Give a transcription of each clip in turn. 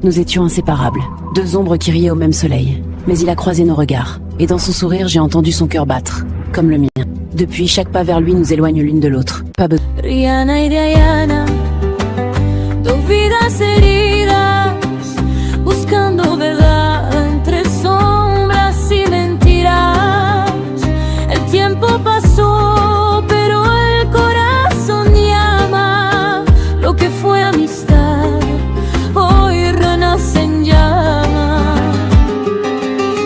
Nous étions inséparables, deux ombres qui riaient au même soleil. Mais il a croisé nos regards, et dans son sourire j'ai entendu son cœur battre, comme le mien. Depuis, chaque pas vers lui nous éloigne l'une de l'autre. Pas besoin. Rihanna y Diana, dos vidas heridas, buscando verdad entre sombras y mentiras. El tiempo pasó, pero el corazón llama. Lo que fue amistad, hoy renace en llamas.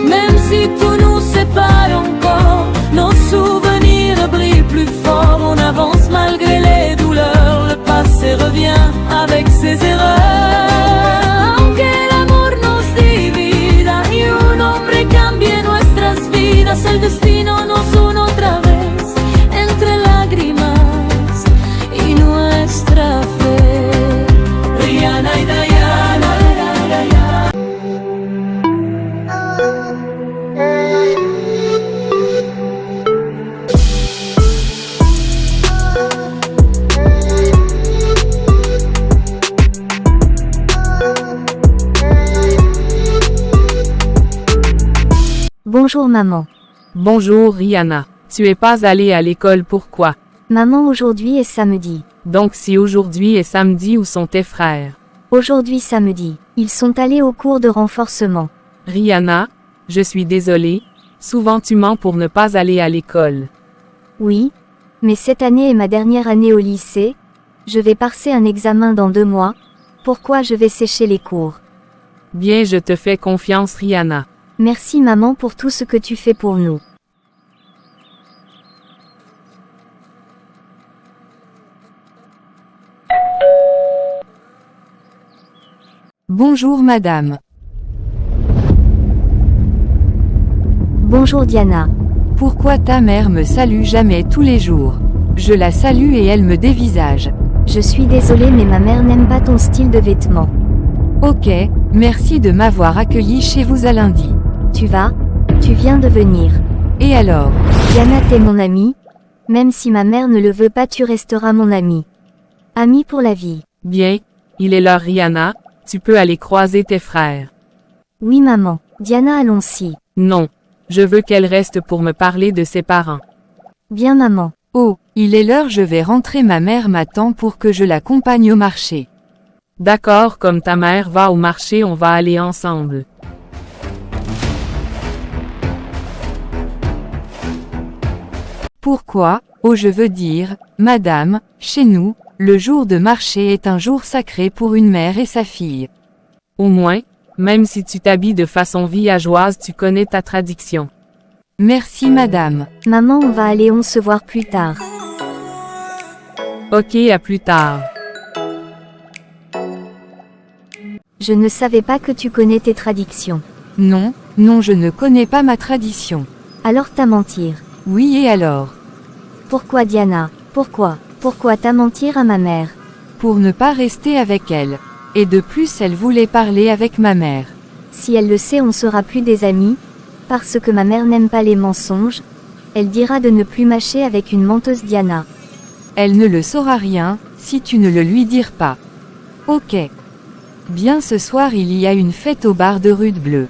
Même si tout nous sépare encore, nos souvenirs brillent plus fort. On avance malgré les douleurs, le passé revient avec ses erreurs. Aunque el amor nos divida y un hombre cambie nuestras vidas, el destino nos une otra vez entre lágrimas y nuestra fe. Rihanna y Diana. Bonjour maman. Bonjour Rihanna. Tu es pas allée à l'école, pourquoi? Maman, aujourd'hui est samedi. Donc si aujourd'hui est samedi, où sont tes frères? Aujourd'hui samedi, ils sont allés au cours de renforcement. Rihanna, je suis désolée, souvent tu mens pour ne pas aller à l'école. Oui, mais cette année est ma dernière année au lycée. Je vais passer un examen dans 2 mois. Pourquoi je vais sécher les cours? Bien, je te fais confiance Rihanna. Merci maman pour tout ce que tu fais pour nous. Bonjour madame. Bonjour Diana. Pourquoi ta mère me salue jamais tous les jours? Je la salue et elle me dévisage. Je suis désolée mais ma mère n'aime pas ton style de vêtements. Ok, merci de m'avoir accueilli chez vous à lundi. Tu viens de venir. Et alors? Diana, t'es mon amie. Même si ma mère ne le veut pas, tu resteras mon amie. Amie pour la vie. Bien, il est l'heure Rihanna, tu peux aller croiser tes frères. Oui maman. Diana, allons-y. Non, je veux qu'elle reste pour me parler de ses parents. Bien maman. Oh, il est l'heure, je vais rentrer, ma mère m'attend pour que je l'accompagne au marché. D'accord, comme ta mère va au marché, on va aller ensemble. Pourquoi? Oh, je veux dire, madame, chez nous, le jour de marché est un jour sacré pour une mère et sa fille. Au moins, même si tu t'habilles de façon villageoise, tu connais ta tradition. Merci madame. Maman, on va aller, on se voir plus tard. Ok, à plus tard. Je ne savais pas que tu connais tes traditions. Non, non, je ne connais pas ma tradition. Alors t'as mentir. Oui, et alors? Pourquoi Diana? Pourquoi t'as mentir à ma mère? Pour ne pas rester avec elle. Et de plus, elle voulait parler avec ma mère. Si elle le sait, on sera plus des amis. Parce que ma mère n'aime pas les mensonges. Elle dira de ne plus mâcher avec une menteuse Diana. Elle ne le saura rien, si tu ne le lui dis pas. Ok. Bien, ce soir il y a une fête au bar de Rude Bleue.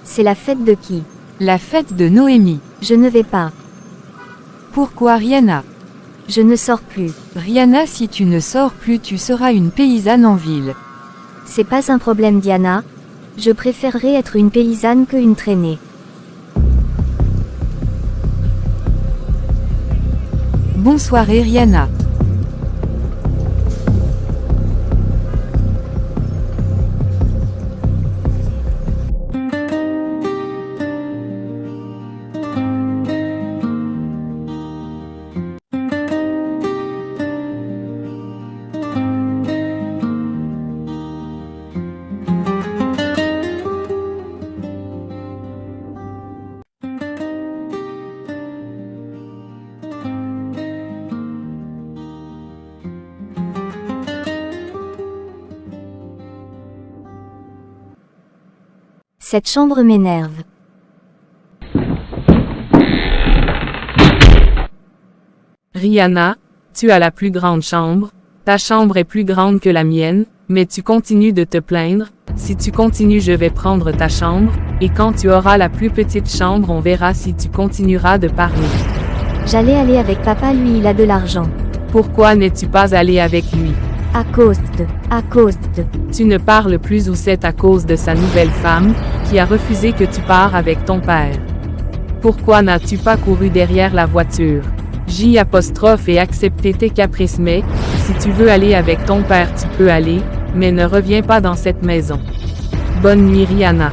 C'est la fête de qui? La fête de Noémie. Je ne vais pas. Pourquoi Rihanna? Je ne sors plus. Rihanna, si tu ne sors plus, tu seras une paysanne en ville. C'est pas un problème Diana. Je préférerais être une paysanne que une traînée. Bonsoir Rihanna. Cette chambre m'énerve. Rihanna, tu as la plus grande chambre, ta chambre est plus grande que la mienne, mais tu continues de te plaindre, Si tu continues, je vais prendre ta chambre, et quand tu auras la plus petite chambre, on verra si tu continueras de parler. J'allais aller avec papa, lui il a de l'argent. Pourquoi n'es-tu pas allé avec lui? À cause de. Tu ne parles plus ou c'est à cause de sa nouvelle femme, qui a refusé que tu pars avec ton père. Pourquoi n'as-tu pas couru derrière la voiture? J' et accepter tes caprices, mais, si tu veux aller avec ton père tu peux aller, mais ne reviens pas dans cette maison. Bonne nuit Rihanna.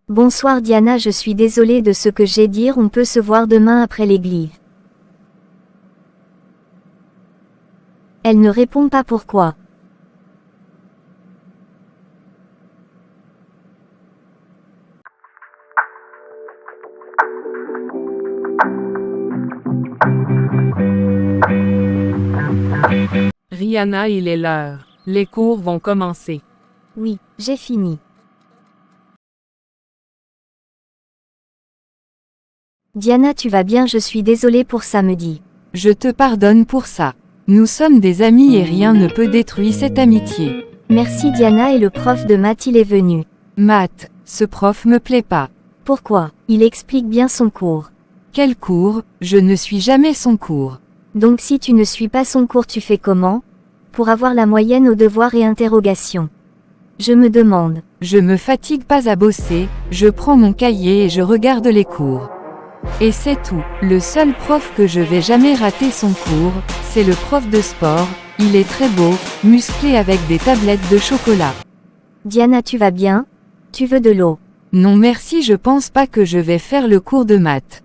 Bonsoir Diana, je suis désolée de ce que j'ai dit, on peut se voir demain après l'église. Elle ne répond pas pourquoi. Rihanna, il est l'heure. Les cours vont commencer. Oui, j'ai fini. Diana, tu vas bien, je suis désolée pour samedi. Je te pardonne pour ça. Nous sommes des amis et rien ne peut détruire cette amitié. Merci Diana, et le prof de maths il est venu. Matt, ce prof me plaît pas. Pourquoi? Il explique bien son cours. Quel cours? Je ne suis jamais son cours. Donc si tu ne suis pas son cours, tu fais comment? Pour avoir la moyenne aux devoirs et interrogations. Je me demande. Je me fatigue pas à bosser, je prends mon cahier et je regarde les cours. Et c'est tout. Le seul prof que je vais jamais rater son cours, c'est le prof de sport. Il est très beau, musclé avec des tablettes de chocolat. Diana, tu vas bien? Tu veux de l'eau? Non merci, je pense pas que je vais faire le cours de maths.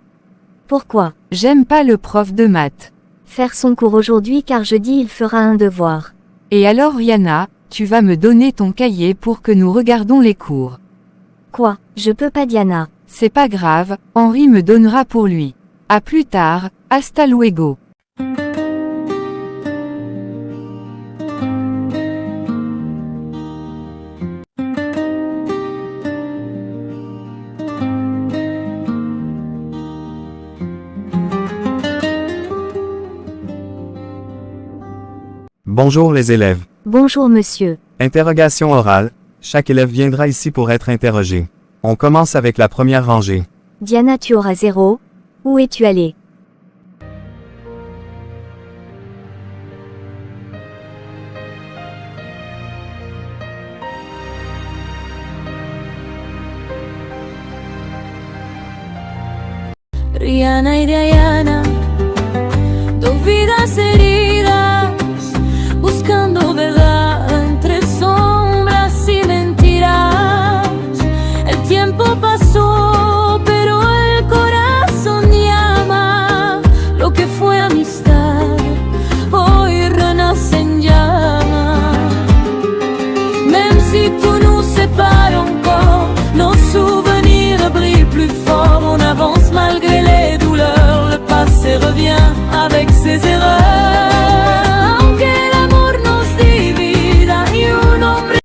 Pourquoi? J'aime pas le prof de maths. Faire son cours aujourd'hui car jeudi il fera un devoir. Et alors Rihanna, tu vas me donner ton cahier pour que nous regardons les cours. Quoi? Je peux pas Diana. C'est pas grave, Henri me donnera pour lui. À plus tard, hasta luego. Bonjour les élèves. Bonjour monsieur. Interrogation orale. Chaque élève viendra ici pour être interrogé. On commence avec la première rangée. Diana, tu auras 0. Où es-tu allé? Rihanna y Diana